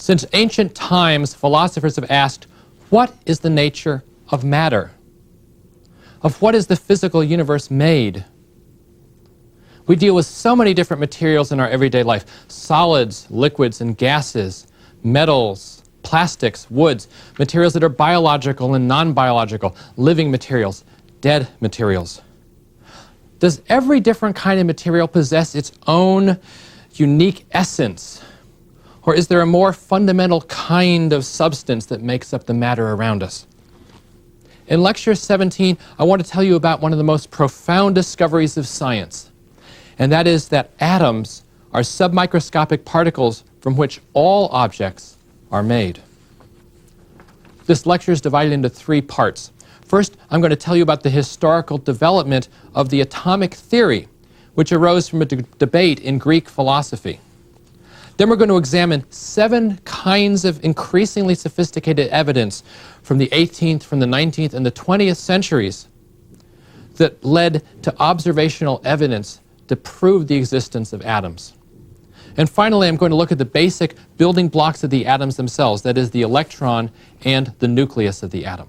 Since ancient times, philosophers have asked, what is the nature of matter? Of what is the physical universe made? We deal with so many different materials in our everyday life: solids, liquids, and gases, metals, plastics, woods, materials that are biological and non-biological, living materials, dead materials. Does every different kind of material possess its own unique essence? Or is there a more fundamental kind of substance that makes up the matter around us? In Lecture 17, I want to tell you about one of the most profound discoveries of science, and that is that atoms are submicroscopic particles from which all objects are made. This lecture is divided into 3 parts. First, I'm going to tell you about the historical development of the atomic theory, which arose from a debate in Greek philosophy. Then we're going to examine 7 kinds of increasingly sophisticated evidence from the 18th, from the 19th, and the 20th centuries that led to observational evidence to prove the existence of atoms. And finally, I'm going to look at the basic building blocks of the atoms themselves, that is, the electron and the nucleus of the atom.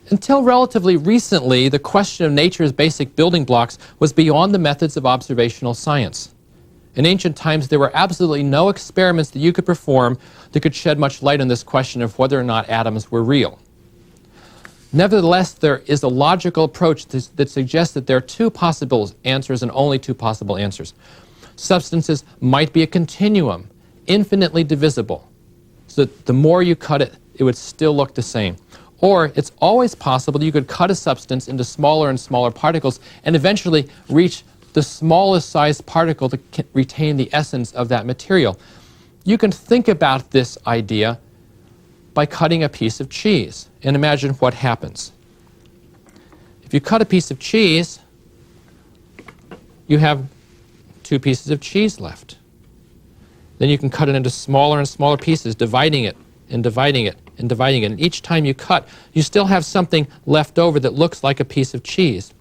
Until relatively recently, the question of nature's basic building blocks was beyond the methods of observational science. In ancient times, there were absolutely no experiments that you could perform that could shed much light on this question of whether or not atoms were real. Nevertheless, there is a logical approach that suggests that there are 2 possible answers and only 2 possible answers. Substances might be a continuum, infinitely divisible, so that the more you cut it, it would still look the same. Or it's always possible that you could cut a substance into smaller and smaller particles and eventually reach the smallest sized particle to retain the essence of that material. You can think about this idea by cutting a piece of cheese and imagine what happens. If you cut a piece of cheese, you have 2 pieces of cheese left. Then you can cut it into smaller and smaller pieces, dividing it and dividing it and dividing it. And each time you cut, you still have something left over that looks like a piece of cheese.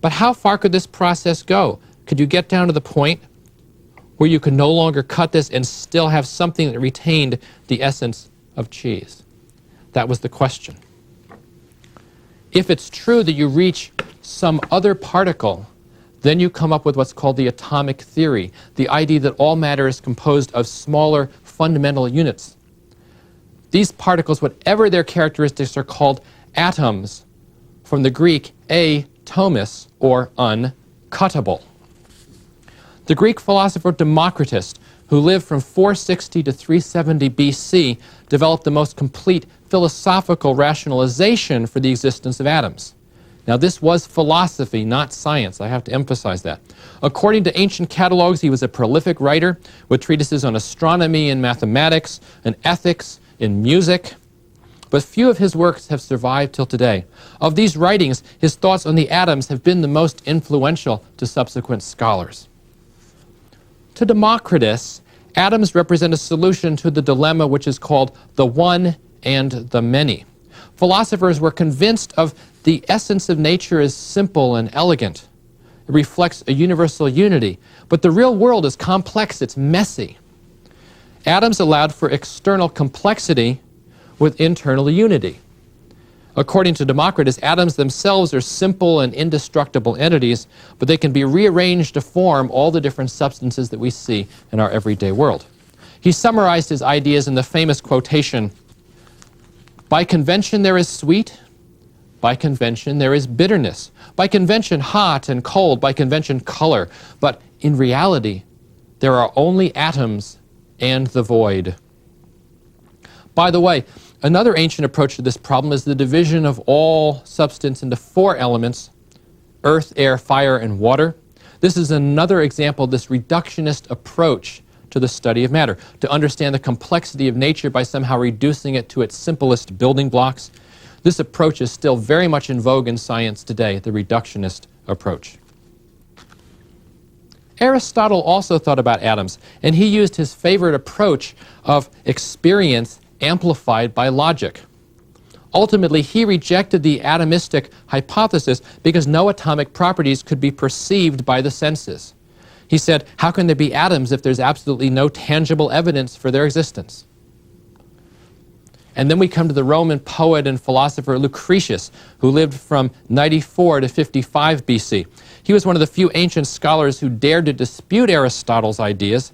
But how far could this process go? Could you get down to the point where you could no longer cut this and still have something that retained the essence of cheese? That was the question. If it's true that you reach some other particle, then you come up with what's called the atomic theory, the idea that all matter is composed of smaller fundamental units. These particles, whatever their characteristics, are called atoms, from the Greek atomos, or uncuttable. The Greek philosopher Democritus, who lived from 460 to 370 BC, developed the most complete philosophical rationalization for the existence of atoms. Now, this was philosophy, not science. I have to emphasize that. According to ancient catalogs, he was a prolific writer with treatises on astronomy and mathematics and ethics and music. But few of his works have survived till today. Of these writings, his thoughts on the atoms have been the most influential to subsequent scholars. To Democritus, atoms represent a solution to the dilemma which is called the one and the many. Philosophers were convinced of the essence of nature as simple and elegant. It reflects a universal unity. But the real world is complex, it's messy. Atoms allowed for external complexity with internal unity. According to Democritus, atoms themselves are simple and indestructible entities, but they can be rearranged to form all the different substances that we see in our everyday world. He summarized his ideas in the famous quotation, "By convention there is sweet, by convention there is bitterness, by convention hot and cold, by convention color, but in reality there are only atoms and the void." By the way, another ancient approach to this problem is the division of all substance into 4 elements: earth, air, fire, and water. This is another example of this reductionist approach to the study of matter, to understand the complexity of nature by somehow reducing it to its simplest building blocks. This approach is still very much in vogue in science today, the reductionist approach. Aristotle also thought about atoms, and he used his favorite approach of experience amplified by logic. Ultimately, he rejected the atomistic hypothesis because no atomic properties could be perceived by the senses. He said, how can there be atoms if there's absolutely no tangible evidence for their existence? And then we come to the Roman poet and philosopher Lucretius, who lived from 94 to 55 BC. He was one of the few ancient scholars who dared to dispute Aristotle's ideas,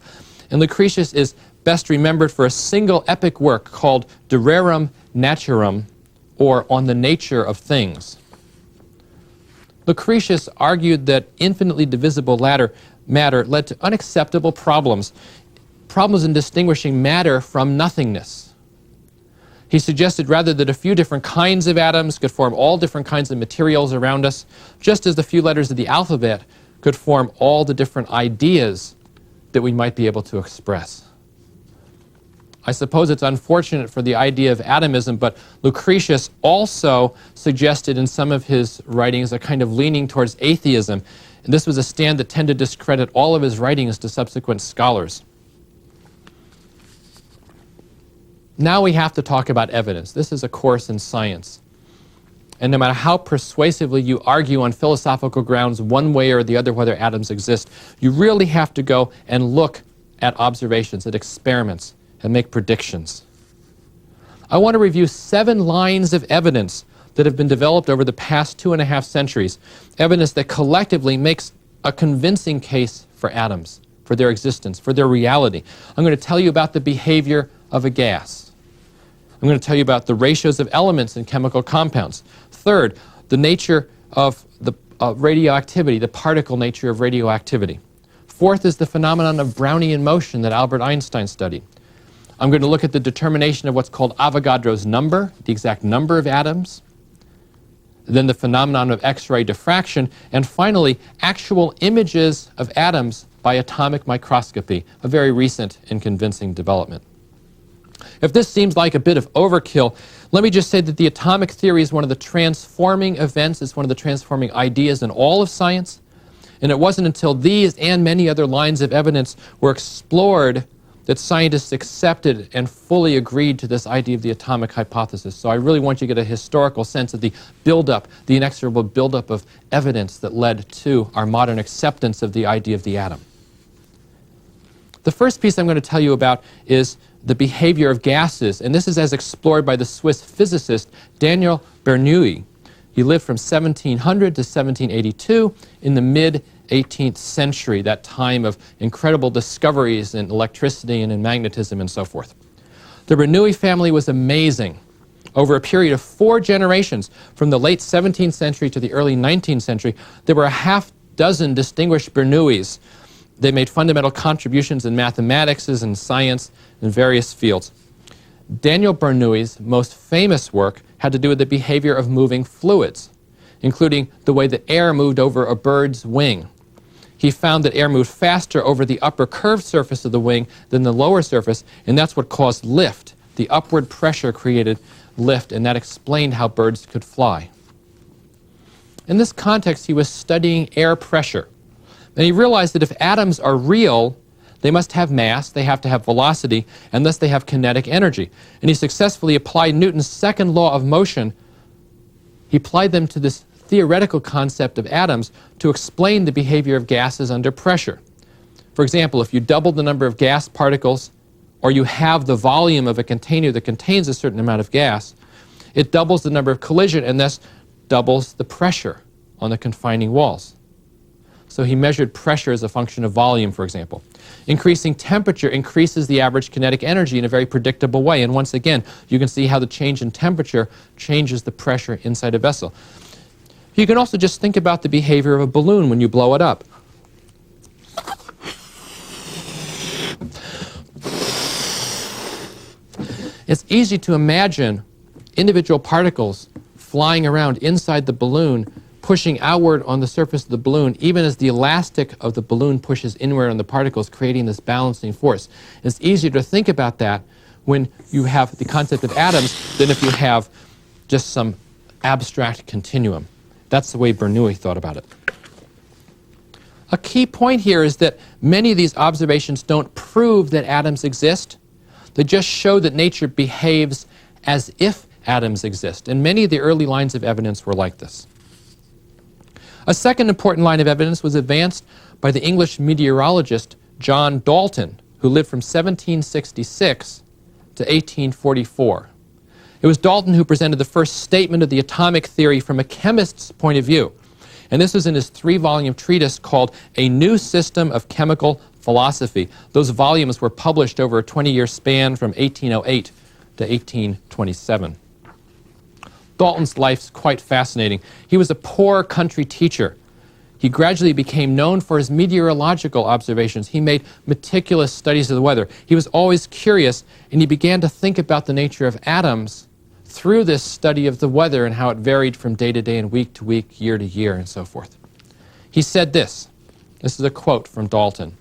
and Lucretius is best remembered for a single epic work called De Rerum Naturam, or On the Nature of Things. Lucretius argued that infinitely divisible matter led to unacceptable problems in distinguishing matter from nothingness. He suggested rather that a few different kinds of atoms could form all different kinds of materials around us, just as the few letters of the alphabet could form all the different ideas that we might be able to express. I suppose it's unfortunate for the idea of atomism, but Lucretius also suggested in some of his writings a kind of leaning towards atheism, and this was a stand that tended to discredit all of his writings to subsequent scholars. Now we have to talk about evidence. This is a course in science. And no matter how persuasively you argue on philosophical grounds one way or the other whether atoms exist, you really have to go and look at observations, at experiments, and make predictions. I want to review 7 lines of evidence that have been developed over the past 2.5 centuries, evidence that collectively makes a convincing case for atoms, for their existence, for their reality. I'm going to tell you about the behavior of a gas. I'm going to tell you about the ratios of elements in chemical compounds. Third, the nature of the radioactivity, the particle nature of radioactivity. Fourth is the phenomenon of Brownian motion that Albert Einstein studied. I'm going to look at the determination of what's called Avogadro's number, the exact number of atoms. Then the phenomenon of X-ray diffraction. And finally, actual images of atoms by atomic microscopy, a very recent and convincing development. If this seems like a bit of overkill, let me just say that the atomic theory is one of the transforming events, it's one of the transforming ideas in all of science. And it wasn't until these and many other lines of evidence were explored that scientists accepted and fully agreed to this idea of the atomic hypothesis. So I really want you to get a historical sense of the buildup, the inexorable buildup of evidence that led to our modern acceptance of the idea of the atom. The first piece I'm going to tell you about is the behavior of gases, and this is as explored by the Swiss physicist Daniel Bernoulli. He lived from 1700 to 1782 in the mid-18th century, that time of incredible discoveries in electricity and in magnetism and so forth. The Bernoulli family was amazing. Over a period of 4 generations, from the late 17th century to the early 19th century, there were a half dozen distinguished Bernoullis. They made fundamental contributions in mathematics and science in various fields. Daniel Bernoulli's most famous work had to do with the behavior of moving fluids, including the way that air moved over a bird's wing. He found that air moved faster over the upper curved surface of the wing than the lower surface, and that's what caused lift. The upward pressure created lift, and that explained how birds could fly. In this context, he was studying air pressure. And he realized that if atoms are real, they must have mass, they have to have velocity, and thus they have kinetic energy. And he successfully applied Newton's second law of motion. He applied them to this theoretical concept of atoms to explain the behavior of gases under pressure. For example, if you double the number of gas particles, or you have the volume of a container that contains a certain amount of gas, it doubles the number of collisions and thus doubles the pressure on the confining walls. So he measured pressure as a function of volume, for example. Increasing temperature increases the average kinetic energy in a very predictable way. And once again, you can see how the change in temperature changes the pressure inside a vessel. You can also just think about the behavior of a balloon when you blow it up. It's easy to imagine individual particles flying around inside the balloon, pushing outward on the surface of the balloon, even as the elastic of the balloon pushes inward on the particles, creating this balancing force. It's easier to think about that when you have the concept of atoms than if you have just some abstract continuum. That's the way Bernoulli thought about it. A key point here is that many of these observations don't prove that atoms exist. They just show that nature behaves as if atoms exist. And many of the early lines of evidence were like this. A second important line of evidence was advanced by the English meteorologist John Dalton, who lived from 1766 to 1844. It was Dalton who presented the first statement of the atomic theory from a chemist's point of view. And this was in his 3-volume treatise called A New System of Chemical Philosophy. Those volumes were published over a 20-year span from 1808 to 1827. Dalton's life's quite fascinating. He was a poor country teacher. He gradually became known for his meteorological observations. He made meticulous studies of the weather. He was always curious, and he began to think about the nature of atoms through this study of the weather and how it varied from day to day and week to week, year to year, and so forth. He said this. This is a quote from Dalton.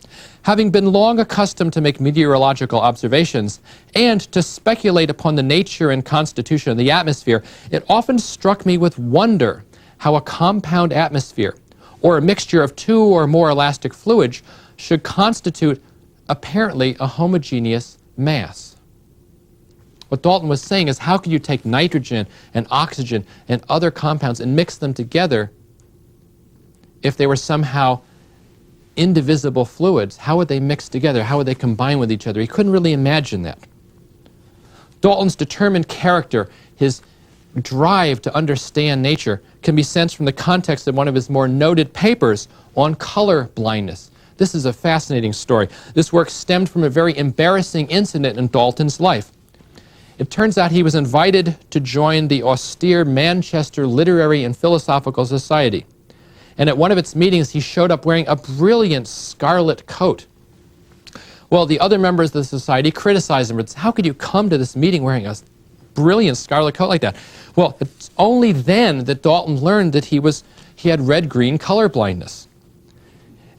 Having been long accustomed to make meteorological observations and to speculate upon the nature and constitution of the atmosphere, it often struck me with wonder how a compound atmosphere, or a mixture of 2 or more elastic fluids, should constitute apparently a homogeneous mass. What Dalton was saying is, how could you take nitrogen and oxygen and other compounds and mix them together if they were somehow indivisible fluids? How would they mix together? How would they combine with each other? He couldn't really imagine that. Dalton's determined character, his drive to understand nature, can be sensed from the context of one of his more noted papers on color blindness. This is a fascinating story. This work stemmed from a very embarrassing incident in Dalton's life. It turns out he was invited to join the austere Manchester Literary and Philosophical Society. And at one of its meetings, he showed up wearing a brilliant scarlet coat. Well, the other members of the society criticized him. How could you come to this meeting wearing a brilliant scarlet coat like that? Well, it's only then that Dalton learned that he had red-green color blindness.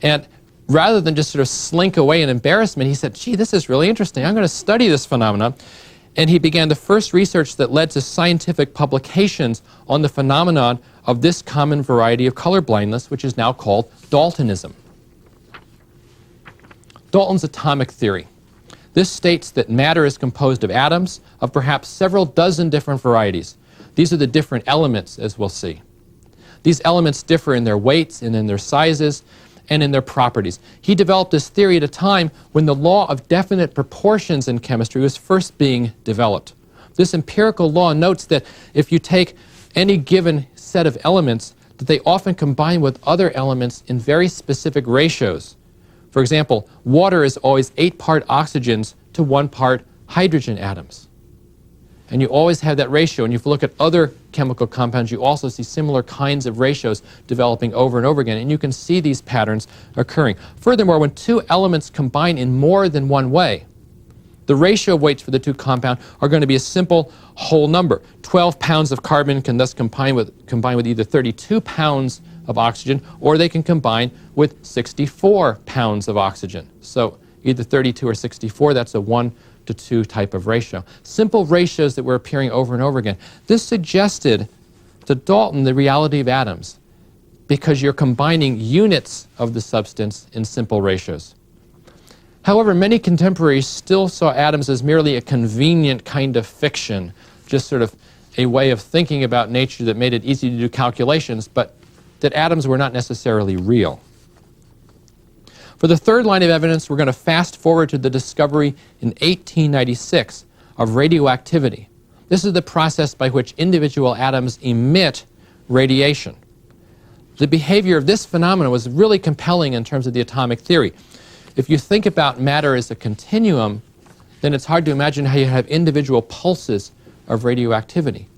And rather than just sort of slink away in embarrassment, he said, gee, this is really interesting. I'm going to study this phenomenon. And he began the first research that led to scientific publications on the phenomenon of this common variety of color blindness, which is now called Daltonism. Dalton's atomic theory. This states that matter is composed of atoms of perhaps several dozen different varieties. These are the different elements, as we'll see. These elements differ in their weights and in their sizes and in their properties. He developed this theory at a time when the law of definite proportions in chemistry was first being developed. This empirical law notes that if you take any given set of elements, that they often combine with other elements in very specific ratios. For example, water is always 8-part oxygens to 1 part hydrogen atoms. And you always have that ratio. And if you look at other chemical compounds, you also see similar kinds of ratios developing over and over again. And you can see these patterns occurring. Furthermore, when 2 elements combine in more than one way, the ratio of weights for the 2 compounds are going to be a simple whole number. 12 pounds of carbon can thus combine with either 32 pounds of oxygen, or they can combine with 64 pounds of oxygen. So either 32 or 64, that's a 1:2 type of ratio. Simple ratios that were appearing over and over again. This suggested to Dalton the reality of atoms, because you're combining units of the substance in simple ratios. However, many contemporaries still saw atoms as merely a convenient kind of fiction, just sort of a way of thinking about nature that made it easy to do calculations, but that atoms were not necessarily real. For the third line of evidence, we're going to fast forward to the discovery in 1896 of radioactivity. This is the process by which individual atoms emit radiation. The behavior of this phenomenon was really compelling in terms of the atomic theory. If you think about matter as a continuum, then it's hard to imagine how you have individual pulses of radioactivity.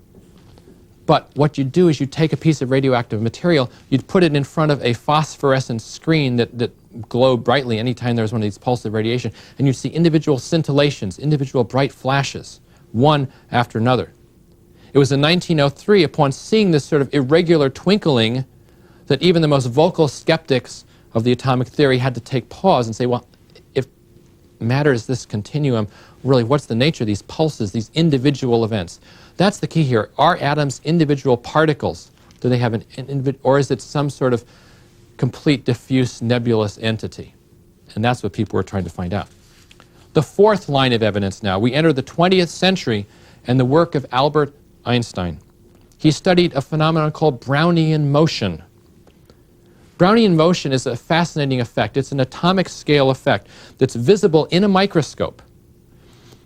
But what you do is you take a piece of radioactive material, you'd put it in front of a phosphorescent screen that glowed brightly anytime there was one of these pulses of radiation, and you'd see individual scintillations, individual bright flashes, one after another. It was in 1903, upon seeing this sort of irregular twinkling, that even the most vocal skeptics of the atomic theory had to take pause and say, well, if matter is this continuum, really, what's the nature of these pulses, these individual events? That's the key here. Are atoms individual particles? Do they have or is it some sort of complete diffuse nebulous entity? And that's what people were trying to find out. The fourth line of evidence now. We enter the 20th century and the work of Albert Einstein. He studied a phenomenon called Brownian motion. Brownian motion is a fascinating effect. It's an atomic scale effect that's visible in a microscope.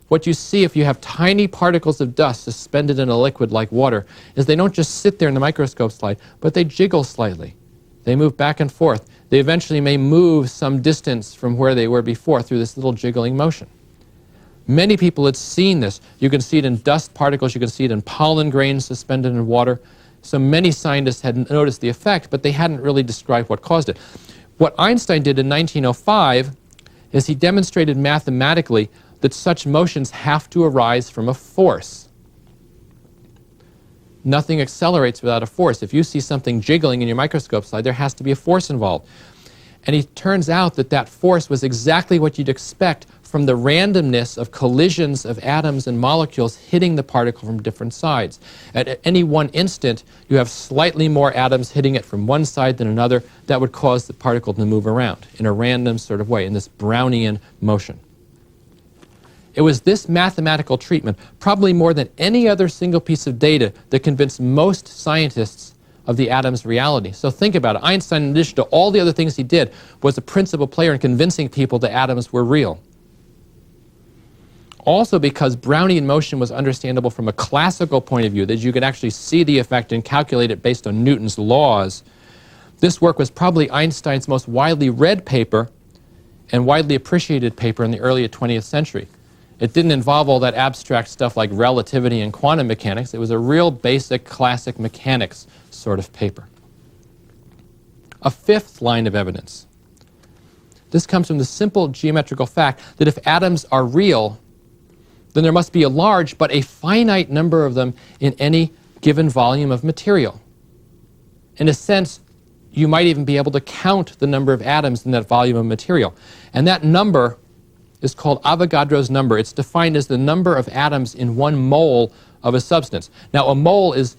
What you see if you have tiny particles of dust suspended in a liquid like water is they don't just sit there in the microscope slide, but they jiggle slightly. They move back and forth. They eventually may move some distance from where they were before through this little jiggling motion. Many people had seen this. You can see it in dust particles. You can see it in pollen grains suspended in water. So many scientists had noticed the effect, but they hadn't really described what caused it. What Einstein did in 1905 is he demonstrated mathematically that such motions have to arise from a force. Nothing accelerates without a force. If you see something jiggling in your microscope slide, there has to be a force involved. And it turns out that that force was exactly what you'd expect from the randomness of collisions of atoms and molecules hitting the particle from different sides. At any one instant, you have slightly more atoms hitting it from one side than another. That would cause the particle to move around in a random sort of way, in this Brownian motion. It was this mathematical treatment, probably more than any other single piece of data, that convinced most scientists of the atom's reality. So think about it. Einstein, in addition to all the other things he did, was a principal player in convincing people that atoms were real. Also because Brownian motion was understandable from a classical point of view, that you could actually see the effect and calculate it based on Newton's laws, this work was probably Einstein's most widely read paper and widely appreciated paper in the early 20th century. It didn't involve all that abstract stuff like relativity and quantum mechanics. It was a real basic classic mechanics sort of paper. A fifth line of evidence. This comes from the simple geometrical fact that if atoms are real, then there must be a large but a finite number of them in any given volume of material. In a sense, you might even be able to count the number of atoms in that volume of material. And that number is called Avogadro's number. It's defined as the number of atoms in 1 mole of a substance. Now, a mole is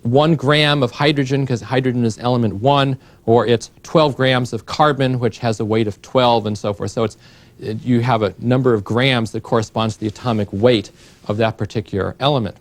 1 gram of hydrogen, because hydrogen is element 1, or it's 12 grams of carbon, which has a weight of 12, and so forth. So you have a number of grams that corresponds to the atomic weight of that particular element.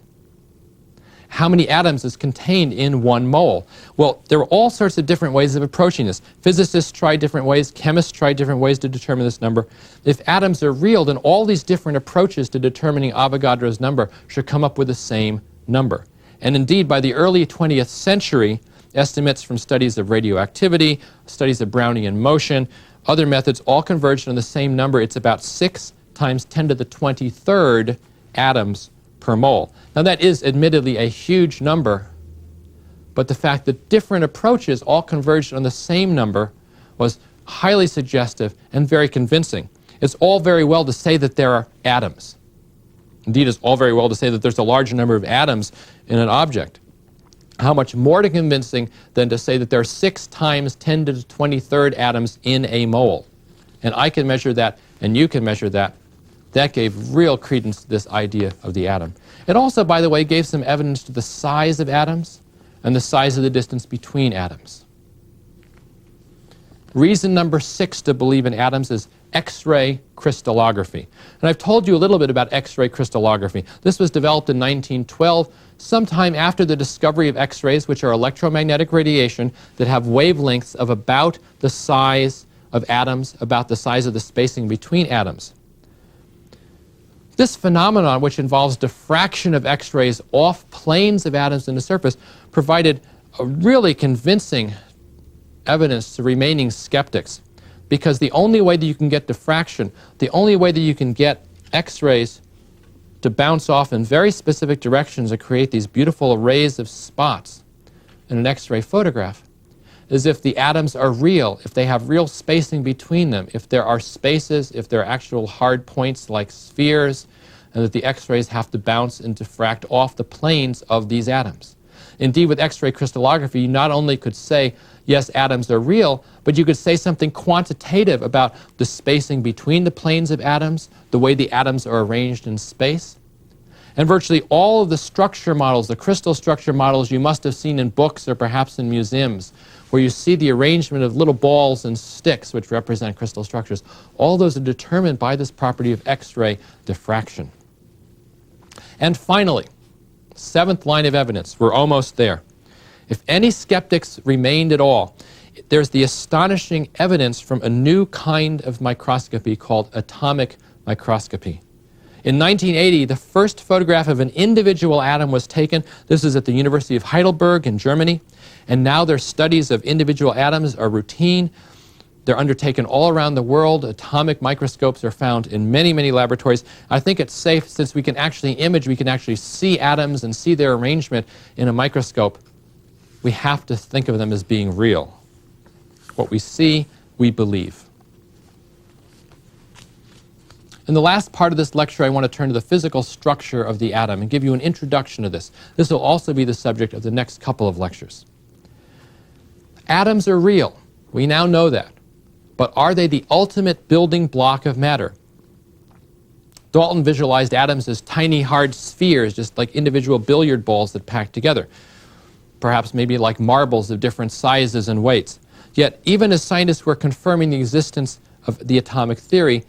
How many atoms is contained in 1 mole? Well, there are all sorts of different ways of approaching this. Physicists try different ways. Chemists try different ways to determine this number. If atoms are real, then all these different approaches to determining Avogadro's number should come up with the same number. And indeed, by the early 20th century, estimates from studies of radioactivity, studies of Brownian motion, other methods all converged on the same number. It's about 6 times 10 to the 23rd atoms per mole. Now that is admittedly a huge number, but the fact that different approaches all converged on the same number was highly suggestive and very convincing. It's all very well to say that there are atoms. Indeed, it's all very well to say that there's a large number of atoms in an object. How much more convincing than to say that there are 6 times 10 to the 23rd atoms in a mole. And I can measure that, and you can measure that. That gave real credence to this idea of the atom. It also, by the way, gave some evidence to the size of atoms and the size of the distance between atoms. Reason number 6 to believe in atoms is X-ray crystallography. And I've told you a little bit about X-ray crystallography. This was developed in 1912, sometime after the discovery of X-rays, which are electromagnetic radiation that have wavelengths of about the size of atoms, about the size of the spacing between atoms. This phenomenon, which involves diffraction of X-rays off planes of atoms in the surface, provided a really convincing evidence to remaining skeptics, because the only way that you can get diffraction, the only way that you can get X-rays to bounce off in very specific directions and create these beautiful arrays of spots in an X-ray photograph, is if the atoms are real, if they have real spacing between them, if there are spaces, if there are actual hard points like spheres, and that the X-rays have to bounce and diffract off the planes of these atoms. Indeed, with X-ray crystallography, you not only could say, yes, atoms are real, but you could say something quantitative about the spacing between the planes of atoms, the way the atoms are arranged in space. And virtually all of the structure models, the crystal structure models you must have seen in books or perhaps in museums, where you see the arrangement of little balls and sticks which represent crystal structures, all those are determined by this property of X-ray diffraction. And finally, 7th line of evidence, we're almost there. If any skeptics remained at all, there's the astonishing evidence from a new kind of microscopy called atomic microscopy. In 1980, the first photograph of an individual atom was taken. This is at the University of Heidelberg in Germany. And now their studies of individual atoms are routine. They're undertaken all around the world. Atomic microscopes are found in many, many laboratories. I think it's safe, since we can actually image, we can actually see atoms and see their arrangement in a microscope. We have to think of them as being real. What we see, we believe. In the last part of this lecture, I want to turn to the physical structure of the atom and give you an introduction to this. This will also be the subject of the next couple of lectures. Atoms are real. We now know that. But are they the ultimate building block of matter? Dalton visualized atoms as tiny, hard spheres, just like individual billiard balls that pack together. Perhaps maybe like marbles of different sizes and weights. Yet, even as scientists were confirming the existence of the atomic theory,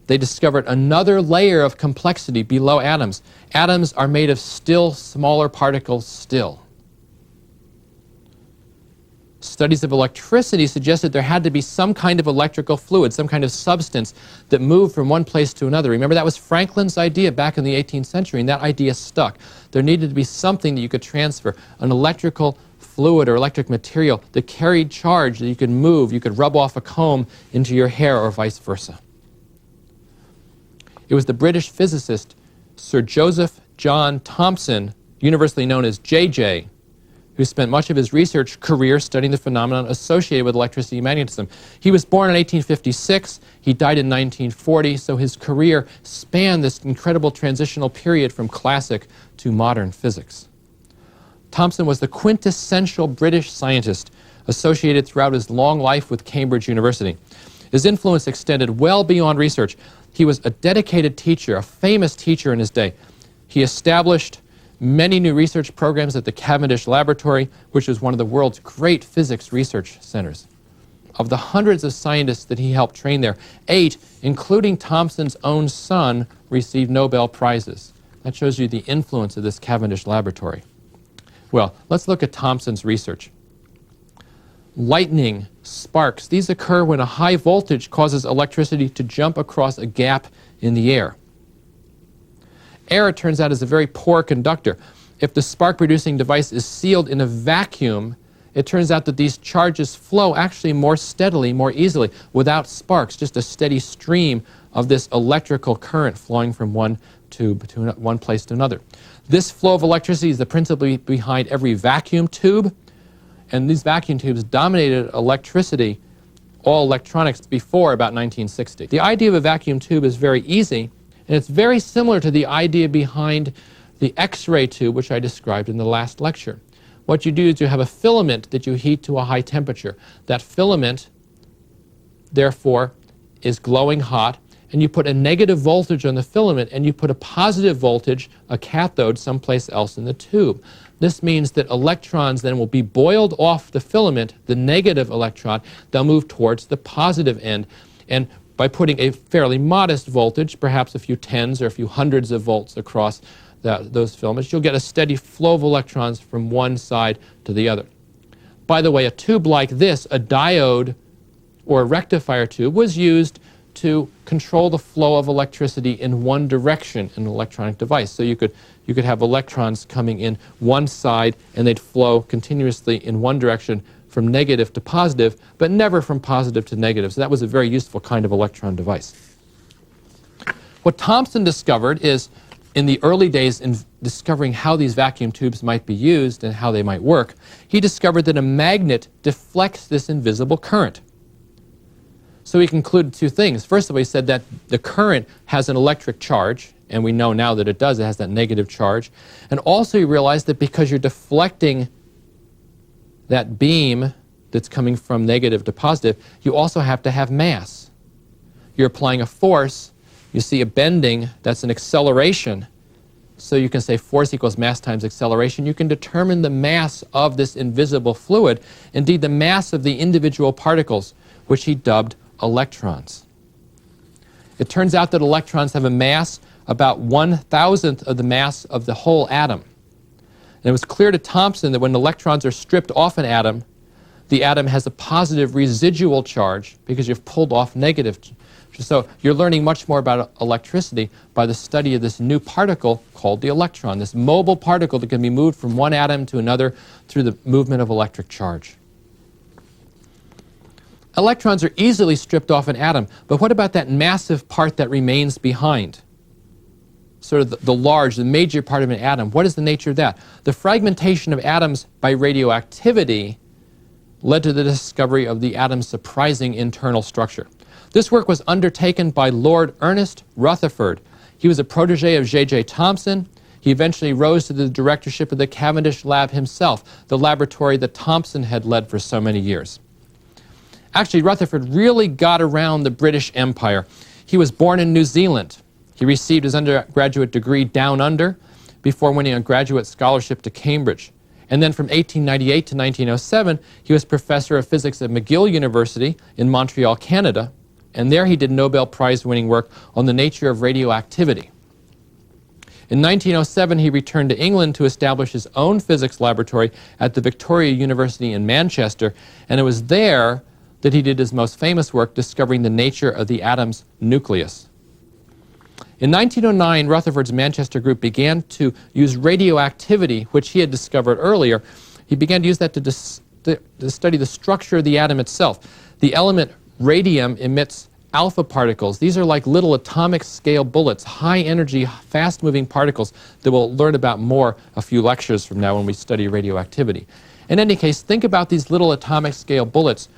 they discovered another layer of complexity below atoms. Atoms are made of still smaller particles still. Studies of electricity suggested there had to be some kind of electrical fluid, some kind of substance that moved from one place to another. Remember, that was Franklin's idea back in the 18th century, and that idea stuck. There needed to be something that you could transfer, an electrical fluid or electric material that carried charge that you could move, you could rub off a comb into your hair or vice versa. It was the British physicist Sir Joseph John Thomson, universally known as JJ, who spent much of his research career studying the phenomenon associated with electricity and magnetism. He was born in 1856, he died in 1940, so his career spanned this incredible transitional period from classic to modern physics. Thomson was the quintessential British scientist associated throughout his long life with Cambridge University. His influence extended well beyond research. He was a dedicated teacher, a famous teacher in his day. He established many new research programs at the Cavendish Laboratory, which is one of the world's great physics research centers. Of the hundreds of scientists that he helped train there, 8, including Thomson's own son, received Nobel Prizes. That shows you the influence of this Cavendish Laboratory. Well, let's look at Thomson's research. Lightning, sparks, these occur when a high voltage causes electricity to jump across a gap in the air. Air, it turns out, is a very poor conductor. If the spark-producing device is sealed in a vacuum, it turns out that these charges flow actually more steadily, more easily, without sparks, just a steady stream of this electrical current flowing from one tube to one place to another. This flow of electricity is the principle behind every vacuum tube, and these vacuum tubes dominated electricity, all electronics, before about 1960. The idea of a vacuum tube is very easy, and it's very similar to the idea behind the X-ray tube, which I described in the last lecture. What you do is you have a filament that you heat to a high temperature. That filament, therefore, is glowing hot, and you put a negative voltage on the filament, and you put a positive voltage, a cathode, someplace else in the tube. This means that electrons then will be boiled off the filament, the negative electron. They'll move towards the positive end. And by putting a fairly modest voltage, perhaps a few tens or a few hundreds of volts across those filaments, you'll get a steady flow of electrons from one side to the other. By the way, a tube like this, a diode or a rectifier tube, was used to control the flow of electricity in one direction in an electronic device. So you could have electrons coming in one side, and they'd flow continuously in one direction from negative to positive, but never from positive to negative. So that was a very useful kind of electron device. What Thomson discovered is, in the early days in discovering how these vacuum tubes might be used and how they might work, he discovered that a magnet deflects this invisible current. So he concluded 2 things. First of all, he said that the current has an electric charge, and we know now that it does. It has that negative charge. And also he realized that because you're deflecting that beam that's coming from negative to positive, you also have to have mass. You're applying a force. You see a bending, that's an acceleration. So you can say force equals mass times acceleration. You can determine the mass of this invisible fluid, indeed the mass of the individual particles, which he dubbed electrons. It turns out that electrons have a mass about 1,000th of the mass of the whole atom. And it was clear to Thomson that when electrons are stripped off an atom, the atom has a positive residual charge because you've pulled off negative. So you're learning much more about electricity by the study of this new particle called the electron, this mobile particle that can be moved from one atom to another through the movement of electric charge. Electrons are easily stripped off an atom, but what about that massive part that remains behind? Sort of the major part of an atom. What is the nature of that? The fragmentation of atoms by radioactivity led to the discovery of the atom's surprising internal structure. This work was undertaken by Lord Ernest Rutherford. He was a protege of J.J. Thomson. He eventually rose to the directorship of the Cavendish Lab himself, the laboratory that Thomson had led for so many years. Actually, Rutherford really got around the British Empire. He was born in New Zealand. He received his undergraduate degree down under before winning a graduate scholarship to Cambridge. And then from 1898 to 1907, he was professor of physics at McGill University in Montreal, Canada. And there he did Nobel Prize-winning work on the nature of radioactivity. In 1907, he returned to England to establish his own physics laboratory at the Victoria University in Manchester, and it was there that he did his most famous work discovering the nature of the atom's nucleus. In 1909, Rutherford's Manchester group began to use radioactivity, which he had discovered earlier. He began to use that to study the structure of the atom itself. The element radium emits alpha particles. These are like little atomic scale bullets, high energy, fast moving particles that we'll learn about more a few lectures from now when we study radioactivity. In any case, think about these little atomic scale bullets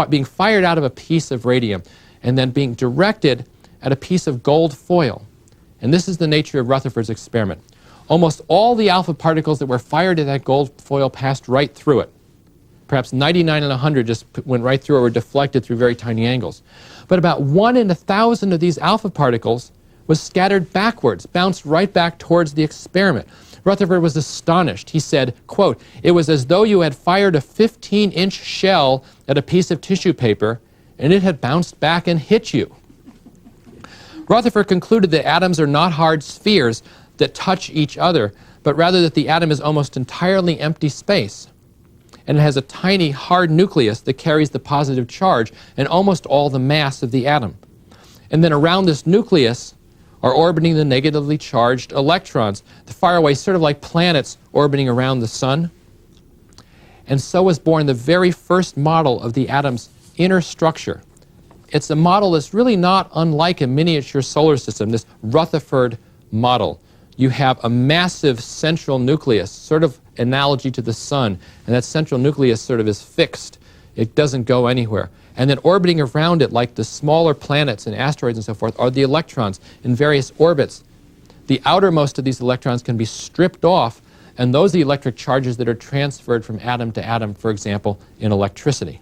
being fired out of a piece of radium and then being directed at a piece of gold foil. And this is the nature of Rutherford's experiment. Almost all the alpha particles that were fired at that gold foil passed right through it. Perhaps 99 in 100 just went right through or were deflected through very tiny angles. But about 1 in 1,000 of these alpha particles was scattered backwards, bounced right back towards the experiment. Rutherford was astonished. He said, quote, "It was as though you had fired a 15-inch shell at a piece of tissue paper and it had bounced back and hit you." Rutherford concluded that atoms are not hard spheres that touch each other, but rather that the atom is almost entirely empty space. And it has a tiny, hard nucleus that carries the positive charge and almost all the mass of the atom. And then around this nucleus are orbiting the negatively charged electrons, far away, sort of like planets orbiting around the sun. And so was born the very first model of the atom's inner structure. It's a model that's really not unlike a miniature solar system, this Rutherford model. You have a massive central nucleus, sort of analogy to the sun, and that central nucleus sort of is fixed. It doesn't go anywhere. And then orbiting around it, like the smaller planets and asteroids and so forth, are the electrons in various orbits. The outermost of these electrons can be stripped off, and those are the electric charges that are transferred from atom to atom, for example, in electricity.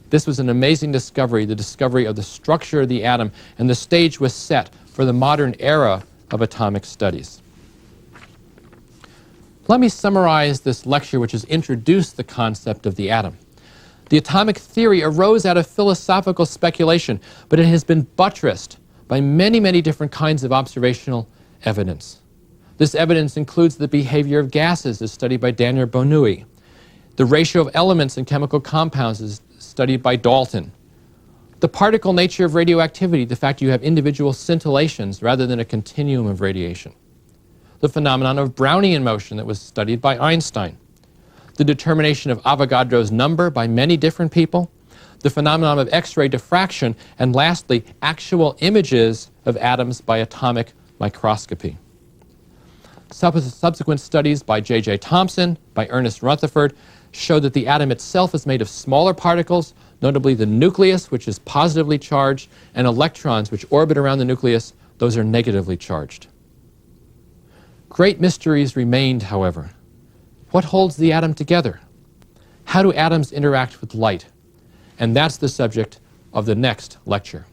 This was an amazing discovery, the discovery of the structure of the atom, and the stage was set for the modern era of atomic studies. Let me summarize this lecture, which has introduced the concept of the atom. The atomic theory arose out of philosophical speculation, but it has been buttressed by many, many different kinds of observational evidence. This evidence includes the behavior of gases, as studied by Daniel Bernoulli. The ratio of elements in chemical compounds is studied by Dalton. The particle nature of radioactivity, the fact you have individual scintillations rather than a continuum of radiation. The phenomenon of Brownian motion that was studied by Einstein. The determination of Avogadro's number by many different people. The phenomenon of X-ray diffraction. And lastly, actual images of atoms by atomic microscopy. Subsequent studies by J.J. Thomson, by Ernest Rutherford, show that the atom itself is made of smaller particles, notably the nucleus, which is positively charged, and electrons, which orbit around the nucleus. Those are negatively charged. Great mysteries remained, however. What holds the atom together? How do atoms interact with light? And that's the subject of the next lecture.